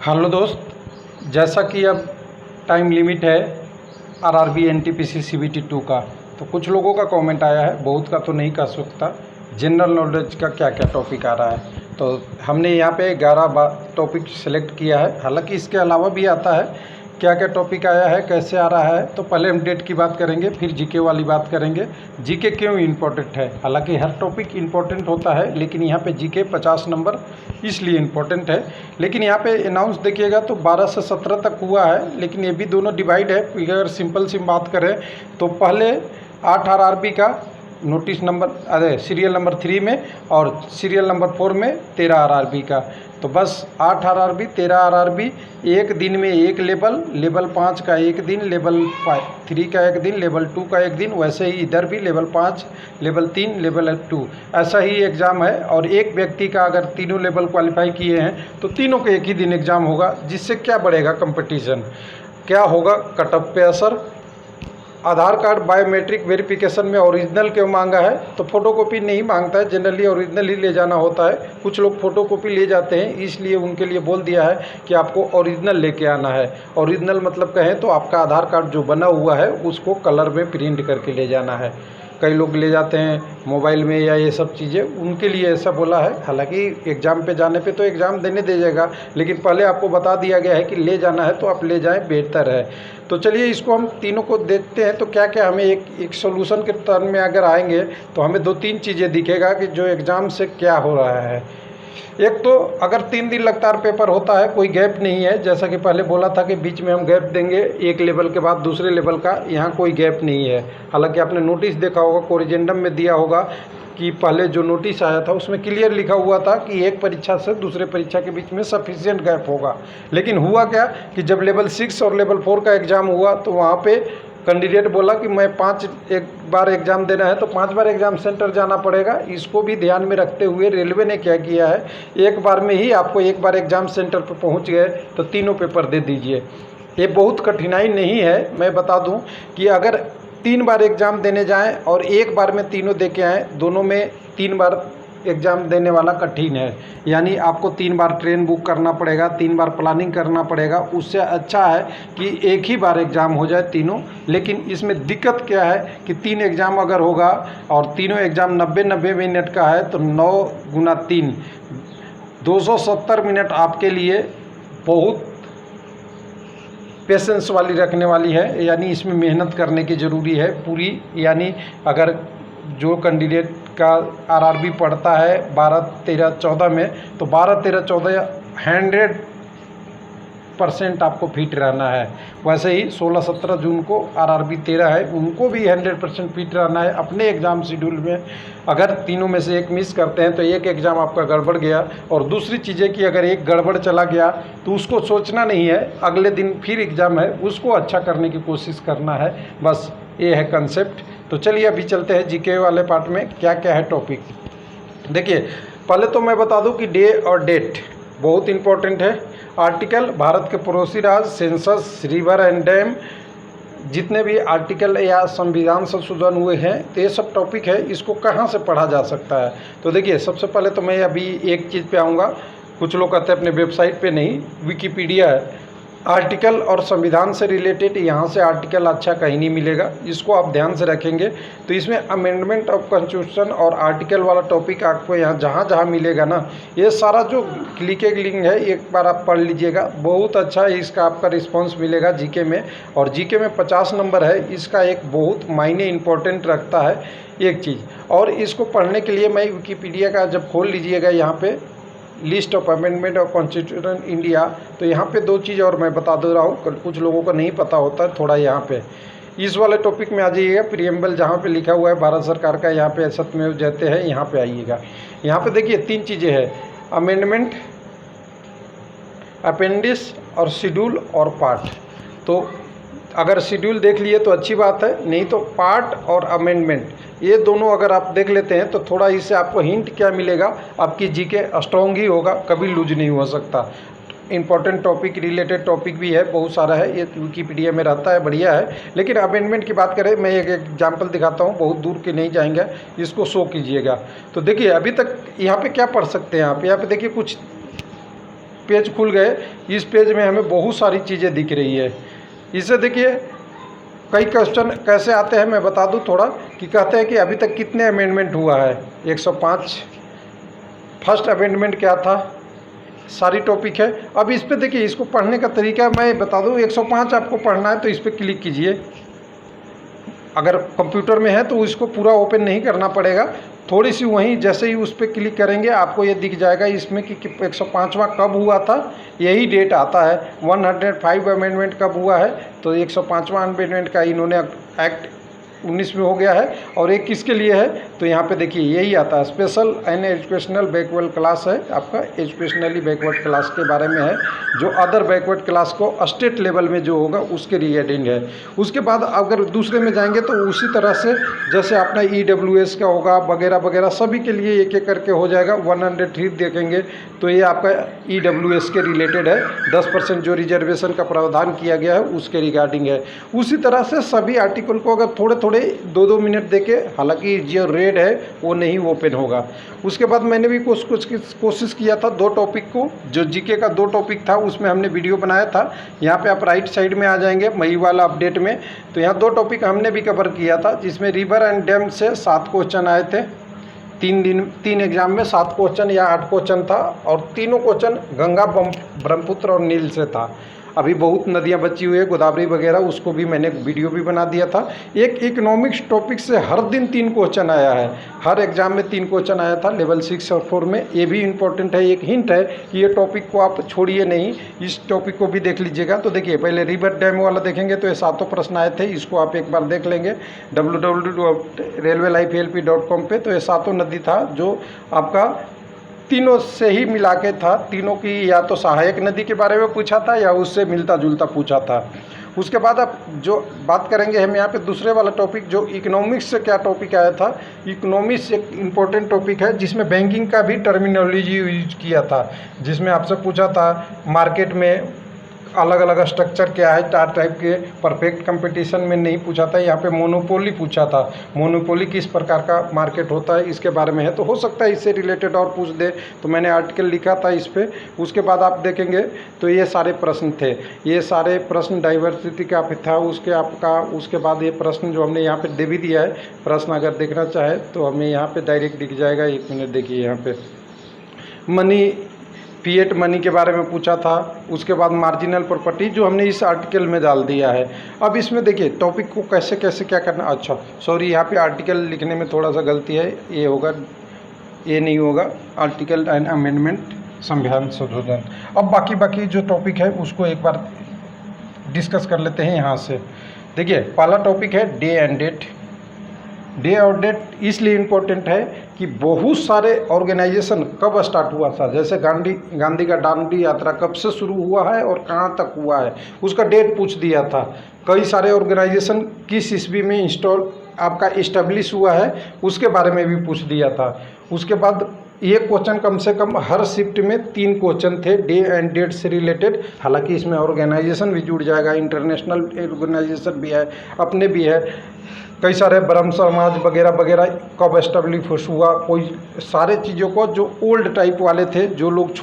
Hello दोस्त, जैसा कि अब टाइम लिमिट है आरआरबी एनटीपीसी सीबीटी 2 का, तो कुछ लोगों का कमेंट आया है, बहुत का तो नहीं कह सकता। जनरल नॉलेज का क्या क्या टॉपिक आ रहा है, तो हमने यहाँ पे 11 टॉपिक सेलेक्ट किया है। हालांकि इसके अलावा भी आता है, क्या क्या टॉपिक आया है, कैसे आ रहा है। तो पहले हम डेट की बात करेंगे, फिर जीके वाली बात करेंगे। जीके क्यों इम्पोर्टेंट है? हालांकि हर टॉपिक इम्पोर्टेंट होता है, लेकिन यहाँ पे जीके 50 नंबर इसलिए इम्पोर्टेंट है। लेकिन यहाँ पे अनाउंस देखिएगा तो 12 से 17 तक हुआ है, लेकिन ये भी दोनों डिवाइड है। अगर सिंपल सी बात करें तो पहले 8 आरआरबी का नोटिस नंबर सीरियल नंबर 3 में, और सीरियल नंबर 4 में 13 आरआरबी का। तो बस 8 आरआरबी 13 आरआरबी, एक दिन में एक लेवल, लेवल 5 का एक दिन, लेवल 3 का एक दिन, लेवल 2 का एक दिन। वैसे ही इधर भी लेवल 5, लेवल 3, लेवल 2, ऐसा ही एग्ज़ाम है। और एक व्यक्ति का अगर तीनों लेवल क्वालिफाई किए हैं तो तीनों के एक ही दिन एग्ज़ाम होगा, जिससे क्या बढ़ेगा कंपटीशन, क्या होगा कट ऑफ पे असर। आधार कार्ड बायोमेट्रिक वेरिफिकेशन में ओरिजिनल क्यों मांगा है? तो फ़ोटोकॉपी नहीं मांगता है, जनरली ओरिजिनल ही ले जाना होता है। कुछ लोग फ़ोटोकॉपी ले जाते हैं, इसलिए उनके लिए बोल दिया है कि आपको ओरिजिनल लेके आना है। ओरिजिनल मतलब कहें तो आपका आधार कार्ड जो बना हुआ है उसको कलर में प्रिंट करके ले जाना है। कई लोग ले जाते हैं मोबाइल में या ये सब चीज़ें, उनके लिए ऐसा बोला है। हालांकि एग्ज़ाम पे जाने पे तो एग्ज़ाम देने दे जाएगा, लेकिन पहले आपको बता दिया गया है कि ले जाना है तो आप ले जाएं, बेहतर है। तो चलिए इसको हम तीनों को देखते हैं। तो क्या क्या हमें एक सोल्यूशन के टर्म में अगर आएंगे तो हमें 2-3 चीज़ें दिखेगा कि जो एग्ज़ाम से क्या हो रहा है। एक तो अगर 3 दिन लगातार पेपर होता है, कोई गैप नहीं है, जैसा कि पहले बोला था कि बीच में हम गैप देंगे एक लेवल के बाद दूसरे लेवल का, यहाँ कोई गैप नहीं है। हालांकि आपने नोटिस देखा होगा, कोरिजेंडम में दिया होगा कि पहले जो नोटिस आया था उसमें क्लियर लिखा हुआ था कि एक परीक्षा से दूसरे परीक्षा के बीच में सफिशिएंट गैप होगा। लेकिन हुआ क्या कि जब लेवल 6 और लेवल 4 का एग्ज़ाम हुआ तो वहाँ पे कैंडिडेट बोला कि मैं एक बार एग्ज़ाम देना है तो 5 बार एग्ज़ाम सेंटर जाना पड़ेगा। इसको भी ध्यान में रखते हुए रेलवे ने क्या किया है, एक बार में ही आपको एक बार एग्ज़ाम सेंटर पर पहुंच गए तो तीनों पेपर दे दीजिए। ये बहुत कठिनाई नहीं है। मैं बता दूं कि अगर 3 बार एग्ज़ाम देने जाएं और एक बार में तीनों दे के आएँ, दोनों में 3 बार एग्ज़ाम देने वाला कठिन है। यानी आपको 3 बार ट्रेन बुक करना पड़ेगा, 3 बार प्लानिंग करना पड़ेगा। उससे अच्छा है कि एक ही बार एग्ज़ाम हो जाए तीनों। लेकिन इसमें दिक्कत क्या है कि 3 एग्ज़ाम अगर होगा और तीनों एग्ज़ाम 90-90 मिनट का है तो 9 गुना 3 270 मिनट आपके लिए बहुत पेशेंस वाली रखने वाली है। यानी इसमें मेहनत करने की ज़रूरी है पूरी। यानी अगर जो कैंडिडेट का आरआरबी पढ़ता है 12, 13, 14 में, तो 12, 13, 14 100% आपको फिट रहना है। वैसे ही 16, 17 जून को आरआरबी 13 है, उनको भी 100% फिट रहना है अपने एग्ज़ाम शेड्यूल में। अगर तीनों में से एक मिस करते हैं तो एक एग्ज़ाम आपका गड़बड़ गया। और दूसरी चीज़ें कि अगर एक गड़बड़ चला गया तो उसको सोचना नहीं है, अगले दिन फिर एग्ज़ाम है, उसको अच्छा करने की कोशिश करना है। बस ये है कंसेप्ट। तो चलिए अभी चलते हैं जीके वाले पार्ट में, क्या क्या है टॉपिक। देखिए पहले तो मैं बता दूं कि डे और डेट बहुत इम्पोर्टेंट है। आर्टिकल, भारत के पड़ोसी राज्य, सेंसस, रिवर एंड डैम, जितने भी आर्टिकल या संविधान संशोधन हुए हैं, तो ये सब टॉपिक है। इसको कहाँ से पढ़ा जा सकता है? तो देखिए सबसे पहले तो मैं अभी एक चीज़ पे आऊँगा। कुछ लोग कहते हैं अपने वेबसाइट पे नहीं, विकिपीडिया है। आर्टिकल और संविधान से रिलेटेड यहाँ से आर्टिकल अच्छा कहीं नहीं मिलेगा, इसको आप ध्यान से रखेंगे। तो इसमें अमेंडमेंट ऑफ कॉन्स्टिट्यूशन और आर्टिकल वाला टॉपिक आपको यहाँ जहाँ जहाँ मिलेगा ना, ये सारा जो क्लिकिंग लिंक है एक बार आप पढ़ लीजिएगा, बहुत अच्छा इसका आपका रिस्पॉन्स मिलेगा जीके में। और जीके में 50 नंबर है, इसका एक बहुत मायने इम्पोर्टेंट रखता है एक चीज़। और इसको पढ़ने के लिए मैं विकिपीडिया का जब खोल लीजिएगा यहाँ पे list of amendment of constitution India, तो यहाँ पे 2 चीज़ और मैं बता दे रहा हूँ, कुछ लोगों को नहीं पता होता है थोड़ा। यहाँ पे इस वाले टॉपिक में आ जाइएगा, प्रीएम्बल जहाँ पे लिखा हुआ है भारत सरकार का, यहाँ पे सत्यमेव जयते हैं, यहाँ पे आइएगा। यहाँ पे देखिए 3 चीज़ें हैं, अमेंडमेंट, अपेंडिक्स और शेड्यूल और पार्ट। तो अगर शेड्यूल देख लिए तो अच्छी बात है, नहीं तो पार्ट और अमेंडमेंट ये दोनों अगर आप देख लेते हैं तो थोड़ा इससे आपको हिंट क्या मिलेगा, आपकी जीके स्ट्रॉन्ग ही होगा, कभी लूज नहीं हो सकता। इंपॉर्टेंट टॉपिक, रिलेटेड टॉपिक भी है, बहुत सारा है, ये विकिपीडिया में रहता है, बढ़िया है। लेकिन अमेंडमेंट की बात करें, मैं एक एग्जाम्पल दिखाता हूँ, बहुत दूर के नहीं जाएंगे, इसको शो कीजिएगा। तो देखिए अभी तक यहाँ पे क्या पढ़ सकते हैं आप, यहाँ पे देखिए कुछ पेज खुल गए। इस पेज में हमें बहुत सारी चीज़ें दिख रही है। इसे देखिए कई क्वेश्चन कैसे आते हैं मैं बता दूं थोड़ा, कि कहते हैं कि अभी तक कितने अमेंडमेंट हुआ है। 105 फर्स्ट अमेंडमेंट क्या था, सारी टॉपिक है। अब इस पे देखिए, इसको पढ़ने का तरीका मैं बता दूं। 105 आपको पढ़ना है तो इस पर क्लिक कीजिए। अगर कंप्यूटर में है तो इसको पूरा ओपन नहीं करना पड़ेगा, थोड़ी सी वहीं जैसे ही उस पर क्लिक करेंगे आपको ये दिख जाएगा इसमें कि 105वां कब हुआ था, यही डेट आता है। 105 अमेंडमेंट कब हुआ है, तो 105वां अमेंडमेंट का इन्होंने एक्ट 19 में हो गया है। और एक किसके लिए है, तो यहाँ पे देखिए यही आता है, special and educational backward class है आपका, एजुकेशनली बैकवर्ड क्लास के बारे में है, जो अदर बैकवर्ड क्लास को स्टेट लेवल में जो होगा उसके रिगार्डिंग है। उसके बाद अगर दूसरे में जाएंगे तो उसी तरह से जैसे अपना EWS का होगा वगैरह वगैरह, सभी के लिए एक एक करके हो जाएगा। 103 देखेंगे तो ये आपका EWS के रिलेटेड है, 10% जो रिजर्वेशन का प्रावधान किया गया है उसके रिगार्डिंग है। उसी तरह से सभी आर्टिकल को अगर थोड़े थोड़े 2-2 मिनट देके, हालांकि जो रेड है वो नहीं ओपन होगा। उसके बाद मैंने भी कुछ कोशिश किया था 2 टॉपिक को, जो जीके का 2 टॉपिक था उसमें हमने वीडियो बनाया था। यहाँ पे आप राइट साइड में आ जाएंगे मई वाला अपडेट में, तो यहाँ 2 टॉपिक हमने भी कवर किया था, जिसमें रिवर एंड डैम से 7 क्वेश्चन आए थे। 3 एग्जाम में 7 क्वेश्चन या 8 क्वेश्चन था, और तीनों क्वेश्चन गंगा, ब्रह्मपुत्र और नील से था। अभी बहुत नदियां बची हुई है, गोदावरी वगैरह, उसको भी मैंने वीडियो भी बना दिया था। एक इकोनॉमिक्स टॉपिक से हर दिन 3 क्वेश्चन आया है, हर एग्जाम में 3 क्वेश्चन आया था लेवल 6 और 4 में। ये भी इम्पोर्टेंट है, एक हिंट है कि ये टॉपिक को आप छोड़िए नहीं, इस टॉपिक को भी देख लीजिएगा। तो देखिए पहले रिवर डैम वाला देखेंगे तो ये 7 प्रश्न आए थे, इसको आप एक बार देख लेंगे www.railwaylifehelp.com पे। तो ये 7 नदी था जो आपका तीनों से ही मिला के था, तीनों की या तो सहायक नदी के बारे में पूछा था या उससे मिलता जुलता पूछा था। उसके बाद अब जो बात करेंगे हम यहाँ पे दूसरे वाला टॉपिक, जो इकोनॉमिक्स से क्या टॉपिक आया था। इकोनॉमिक्स एक इम्पोर्टेंट टॉपिक है जिसमें बैंकिंग का भी टर्मिनोलॉजी यूज किया था, जिसमें आपसे पूछा था मार्केट में अलग अलग स्ट्रक्चर क्या है, 4 टाइप के। परफेक्ट कंपटीशन में नहीं पूछा था, यहाँ पे मोनोपोली पूछा था। मोनोपोली किस प्रकार का मार्केट होता है इसके बारे में है, तो हो सकता है इससे रिलेटेड और पूछ दे, तो मैंने आर्टिकल लिखा था इस पर। उसके बाद आप देखेंगे तो ये सारे प्रश्न थे, ये सारे प्रश्न डाइवर्सिटी का था उसके आपका। उसके बाद ये प्रश्न जो हमने यहाँ पर दे भी दिया है, प्रश्न अगर देखना चाहे तो हमें यहाँ पर डायरेक्ट दिख जाएगा। 1 मिनट देखिए, यहाँ पे मनी, फिएट मनी के बारे में पूछा था। उसके बाद मार्जिनल प्रॉपर्टी जो हमने इस आर्टिकल में डाल दिया है। अब इसमें देखिए टॉपिक को कैसे कैसे क्या करना। अच्छा सॉरी, यहाँ पे आर्टिकल लिखने में थोड़ा सा गलती है, ये होगा, ये नहीं होगा, आर्टिकल एंड अमेंडमेंट संविधान संशोधन। अब बाकी जो टॉपिक है उसको एक बार डिस्कस कर लेते हैं यहाँ से। देखिए पहला टॉपिक है डे एंड डेट। डे और डेट इसलिए इम्पोर्टेंट है कि बहुत सारे ऑर्गेनाइजेशन कब स्टार्ट हुआ था, जैसे गांधी का दांडी यात्रा कब से शुरू हुआ है और कहाँ तक हुआ है, उसका डेट पूछ दिया था। कई सारे ऑर्गेनाइजेशन किस ईस्वी में आपका इस्टेब्लिश हुआ है उसके बारे में भी पूछ दिया था। उसके बाद ये क्वेश्चन कम से कम हर शिफ्ट में 3 क्वेश्चन थे डे एंड डेट से रिलेटेड। हालांकि इसमें ऑर्गेनाइजेशन भी जुड़ जाएगा, इंटरनेशनल ऑर्गेनाइजेशन भी है, अपने भी है, कई सारे ब्रह्म समाज वगैरह वगैरह कब एस्टेब्लिश हुआ, कोई सारे चीज़ों को जो ओल्ड टाइप वाले थे जो लोग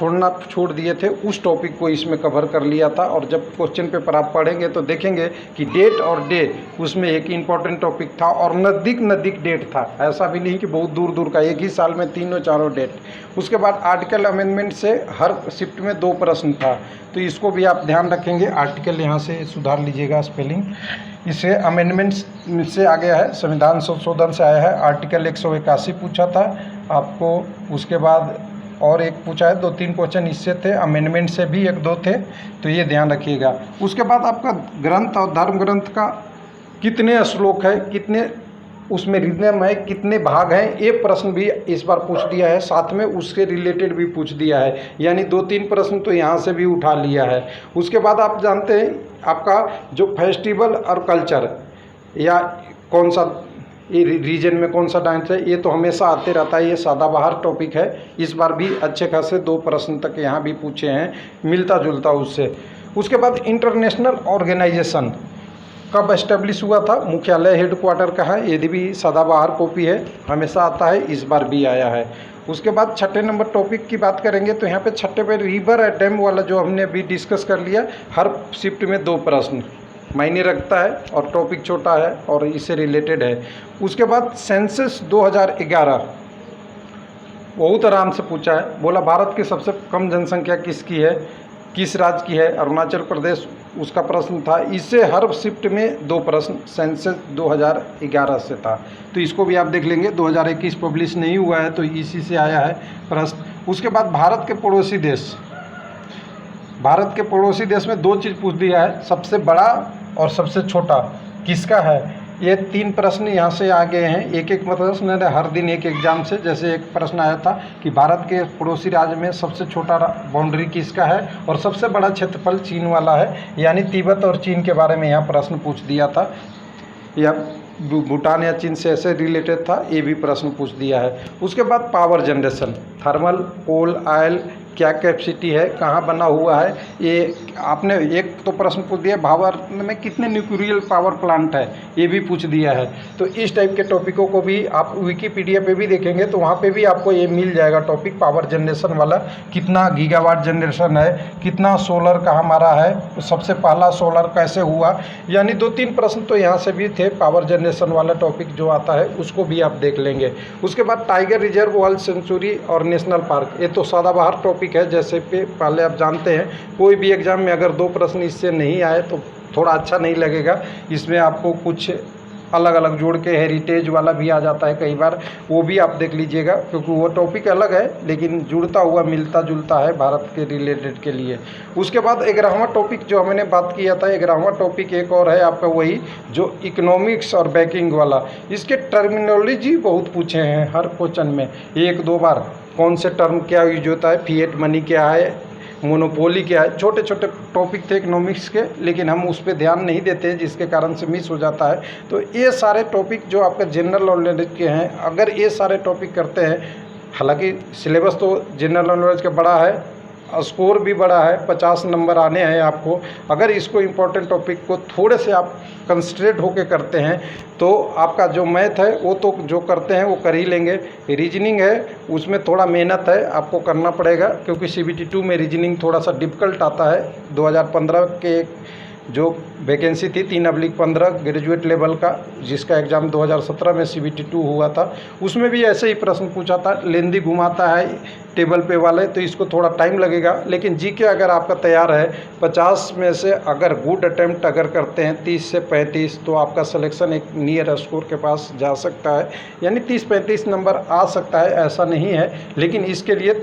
छोड़ दिए थे उस टॉपिक को इसमें कवर कर लिया था। और जब क्वेश्चन पेपर आप पढ़ेंगे तो देखेंगे कि डेट और डे उसमें एक इम्पॉर्टेंट टॉपिक था, और नज़दीक डेट था, ऐसा भी नहीं कि बहुत दूर का, एक ही साल में 3-4 डेट। उसके बाद आर्टिकल अमेंडमेंट से हर शिफ्ट में 2 प्रश्न था, तो इसको भी आप ध्यान रखेंगे। आर्टिकल यहाँ से सुधार लीजिएगा स्पेलिंग, इसे अमेंडमेंट्स से आ गया है, संविधान संशोधन से आया है। आर्टिकल 181 पूछा था आपको। उसके बाद और एक पूछा है, 2-3 क्वेश्चन इससे थे, अमेंडमेंट से भी 1-2 थे, तो ये ध्यान रखिएगा। उसके बाद आपका ग्रंथ और धर्म ग्रंथ का कितने श्लोक है, कितने उसमें रिदम है, कितने भाग हैं, ये प्रश्न भी इस बार पूछ दिया है, साथ में उसके रिलेटेड भी पूछ दिया है, यानी 2-3 प्रश्न तो यहाँ से भी उठा लिया है। उसके बाद आप जानते हैं आपका जो फेस्टिवल और कल्चर या कौन सा रीजन में कौन सा डांस है, ये तो हमेशा आते रहता है, ये सदाबहार टॉपिक है। इस बार भी अच्छे खासे 2 प्रश्न तक यहाँ भी पूछे हैं, मिलता जुलता उससे। उसके बाद इंटरनेशनल ऑर्गेनाइजेशन, कब एस्टेब्लिश हुआ था, मुख्यालय हेडक्वार्टर का है, यदि भी सदाबहार कॉपी है, हमेशा आता है, इस बार भी आया है। उसके बाद छठे नंबर टॉपिक की बात करेंगे तो यहाँ पे छठे पे रिवर एंड डैम वाला जो हमने अभी डिस्कस कर लिया, हर शिफ्ट में 2 प्रश्न मायने रखता है और टॉपिक छोटा है और इससे रिलेटेड है। उसके बाद सेंसस 2011 बहुत आराम से पूछा है, बोला भारत की सबसे कम जनसंख्या किसकी है, किस राज्य की है, अरुणाचल प्रदेश, उसका प्रश्न था। इससे हर शिफ्ट में 2 प्रश्न सेंसस 2011 से था, तो इसको भी आप देख लेंगे। 2021 पब्लिश नहीं हुआ है तो इसी से आया है प्रश्न। उसके बाद भारत के पड़ोसी देश में 2 चीज़ पूछ दिया है, सबसे बड़ा और सबसे छोटा किसका है। ये 3 प्रश्न यहाँ से आ गए हैं, एक प्रश्न हर दिन एक एग्जाम से। जैसे एक प्रश्न आया था कि भारत के पड़ोसी राज्य में सबसे छोटा बाउंड्री किसका है और सबसे बड़ा क्षेत्रफल चीन वाला है, यानी तिब्बत और चीन के बारे में यहाँ प्रश्न पूछ दिया था, या भूटान या चीन से ऐसे रिलेटेड था, ये भी प्रश्न पूछ दिया है। उसके बाद पावर जनरेशन, थर्मल, कोल, ऑयल, क्या कैपेसिटी है, कहाँ बना हुआ है, ये आपने एक तो प्रश्न पूछ दिया, भारत में कितने न्यूक्लियर पावर प्लांट है, ये भी पूछ दिया है। तो इस टाइप के टॉपिकों को भी आप विकिपीडिया पे भी देखेंगे तो वहाँ पे भी आपको ये मिल जाएगा टॉपिक, पावर जनरेशन वाला, कितना गीगावाट जनरेशन है, कितना सोलर का हमारा है, सबसे पहला सोलर कैसे हुआ, यानी 2-3 प्रश्न तो यहाँ से भी थे। पावर जनरेशन वाला टॉपिक जो आता है उसको भी आप देख लेंगे। उसके बाद टाइगर रिजर्व, वर्ल्ड सेंचुरी और नेशनल पार्क, ये तो सदाबहार टॉपिक है। जैसे पहले आप जानते हैं, कोई भी एग्जाम में अगर 2 प्रश्न इससे नहीं आए तो थोड़ा अच्छा नहीं लगेगा। इसमें आपको कुछ अलग अलग जोड़ के हेरिटेज वाला भी आ जाता है कई बार, वो भी आप देख लीजिएगा, क्योंकि वो टॉपिक अलग है लेकिन जुड़ता हुआ मिलता जुलता है भारत के रिलेटेड के लिए। उसके बाद 11वां टॉपिक जो मैंने बात किया था, 11वां टॉपिक एक और है आपका, वही जो इकोनॉमिक्स और बैंकिंग वाला। इसके टर्मिनोलॉजी बहुत पूछे हैं हर क्वेश्चन में 1-2 बार, कौन से टर्म क्या यूज होता है, फिएट मनी क्या है, मोनोपोली क्या है, छोटे छोटे टॉपिक थे इकोनॉमिक्स के, लेकिन हम उस पर ध्यान नहीं देते हैं जिसके कारण से मिस हो जाता है। तो ये सारे टॉपिक जो आपका जनरल नॉलेज के हैं, अगर ये सारे टॉपिक करते हैं, हालांकि सिलेबस तो जनरल नॉलेज का बड़ा है, स्कोर भी बड़ा है, 50 नंबर आने हैं आपको। अगर इसको इम्पोर्टेंट टॉपिक को थोड़े से आप कंसंट्रेट होके करते हैं तो आपका जो मैथ है वो तो जो करते हैं वो कर ही लेंगे। रीजनिंग है उसमें थोड़ा मेहनत है, आपको करना पड़ेगा, क्योंकि CBT 2 में रीजनिंग थोड़ा सा डिफ़िकल्ट आता है। 2015 के जो वैकेंसी थी 3/15 ग्रेजुएट लेवल का, जिसका एग्ज़ाम 2017 में CBT 2 हुआ था, उसमें भी ऐसे ही प्रश्न पूछा था, लेंदी घुमाता है टेबल पे वाले, तो इसको थोड़ा टाइम लगेगा। लेकिन जीके अगर आपका तैयार है, 50 में से अगर गुड अटेम्प्ट अगर करते हैं 30 से 35, तो आपका सिलेक्शन एक नियर स्कोर के पास जा सकता है, यानी 30-35 नंबर आ सकता है, ऐसा नहीं है। लेकिन इसके लिए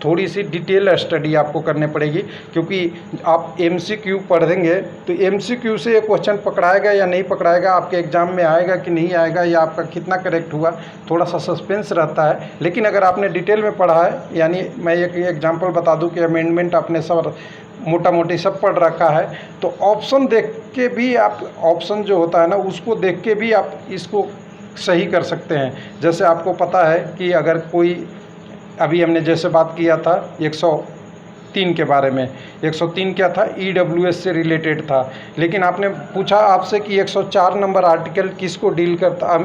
थोड़ी सी डिटेल स्टडी आपको करनी पड़ेगी, क्योंकि आप MCQ पढ़ेंगे तो MCQ से ये क्वेश्चन पकड़ाएगा या नहीं पकड़ाएगा, आपके एग्ज़ाम में आएगा कि नहीं आएगा, या आपका कितना करेक्ट हुआ, थोड़ा सा सस्पेंस रहता है। लेकिन अगर आपने डिटेल में पढ़ा है, यानी मैं एक एग्जांपल बता दूं कि अमेंडमेंट आपने सब मोटा मोटी सब पढ़ रखा है, तो ऑप्शन देख के भी आप, ऑप्शन जो होता है ना, उसको देख के भी आप इसको सही कर सकते हैं। जैसे आपको पता है कि अगर कोई, अभी हमने जैसे बात किया था 103 के बारे में, 103 क्या था, EWS से रिलेटेड था, लेकिन आपने पूछा आपसे कि 104 नंबर आर्टिकल किसको डील करता,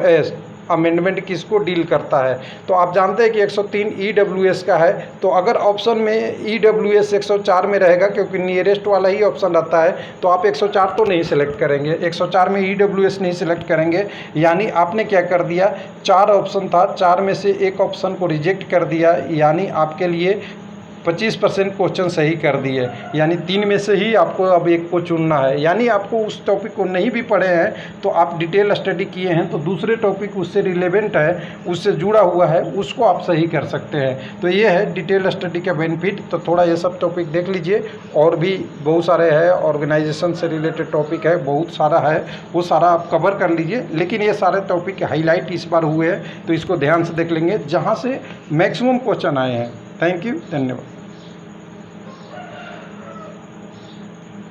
अमेंडमेंट किसको डील करता है, तो आप जानते हैं कि 103 EWS का है। तो अगर ऑप्शन में EWS 104 में रहेगा, क्योंकि नियरेस्ट वाला ही ऑप्शन रहता है, तो आप 104 तो नहीं सिलेक्ट करेंगे, 104 में EWS नहीं सिलेक्ट करेंगे, यानी आपने क्या कर दिया, 4 ऑप्शन था, 4 में से एक ऑप्शन को रिजेक्ट कर दिया, यानी आपके लिए 25% क्वेश्चन सही कर दिए, यानी 3 में से ही आपको अब एक को चुनना है। यानी आपको उस टॉपिक को नहीं भी पढ़े हैं तो आप डिटेल स्टडी किए हैं, तो दूसरे टॉपिक उससे रिलेवेंट है, उससे जुड़ा हुआ है, उसको आप सही कर सकते हैं। तो ये है डिटेल स्टडी का बेनिफिट। तो थोड़ा ये सब टॉपिक देख लीजिए, और भी बहुत सारे हैं, ऑर्गेनाइजेशन से रिलेटेड टॉपिक है, बहुत सारा है, वो सारा आप कवर कर लीजिए। लेकिन ये सारे टॉपिक हाईलाइट इस बार हुए हैं, तो इसको ध्यान से देख लेंगे, जहाँ से मैक्सिमम क्वेश्चन आए हैं। थैंक यू, धन्यवाद।